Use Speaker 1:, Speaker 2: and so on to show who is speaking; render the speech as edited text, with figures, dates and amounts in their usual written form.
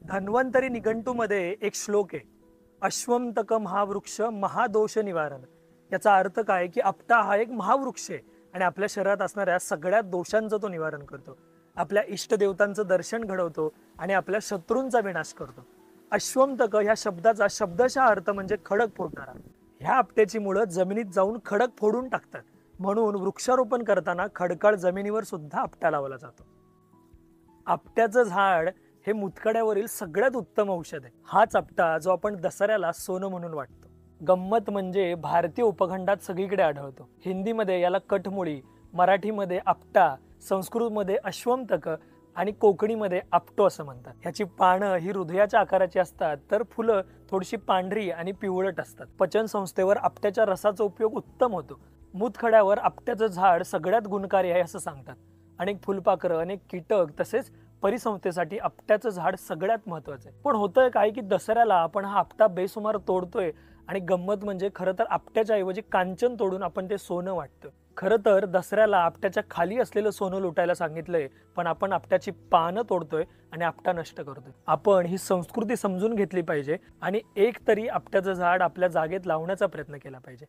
Speaker 1: धन्वंतरी निघंटूमध्ये एक श्लोक आहे, अश्वंतक महावृक्ष महादोष निवारण. याचा अर्थ काय की आपटा हा एक महावृक्ष आहे आणि आपल्या शरीरात असणाऱ्या सगळ्या दोषांचं तो निवारण करतो. आपल्या इष्टदेवतांचं दर्शन घडवतो आणि आपल्या शत्रूंचा विनाश करतो. अश्वंतक ह्या शब्दाचा शब्दशः अर्थ म्हणजे खडक फोडणारा. ह्या आपट्याची मुळं जमिनीत जाऊन खडक फोडून टाकतात. म्हणून वृक्षारोपण करताना खडकाळ जमिनीवर सुद्धा आपटा लावला जातो. आपट्याचं झाड हे मुतखड्यावरील सगळ्यात उत्तम औषध आहे. हाच आपटा जो आपण दसऱ्याला सोनं म्हणून वाटतो. गंमत म्हणजे भारतीय उपखंडात सगळीकडे आढळतो. हिंदीमध्ये याला कठमुळी, मराठीमध्ये आपटा, संस्कृतमध्ये अश्वंतक आणि कोकणीमध्ये आपटो असं म्हणतात. ह्याची पानं ही हृदयाच्या आकाराची असतात, तर फुलं थोडीशी पांढरी आणि पिवळट असतात. पचन संस्थेवर आपट्याच्या रसाचा उपयोग उत्तम होतो. मुतखड्यावर आपट्याचं झाड सगळ्यात गुणकारी आहे असं सांगतात. अनेक फुलपाखरं, अनेक कीटक तसेच परिसंस्थेसाठी आपट्याचं झाड सगळ्यात महत्वाचं आहे. पण होतंय काय की दसऱ्याला आपण हा आपटा बेसुमार तोडतोय आणि गंमत म्हणजे खरं तर आपट्याच्या ऐवजी कांचन तोडून आपण ते सोनं वाटतोय. खरं तर दसऱ्याला आपट्याच्या खाली असलेलं सोनं लुटायला सांगितलंय, पण आपण आपट्याची पानं तोडतोय आणि आपटा नष्ट करतोय. आपण ही संस्कृती समजून घेतली पाहिजे आणि एक तरी आपट्याचं झाड आपल्या जागेत लावण्याचा प्रयत्न केला पाहिजे.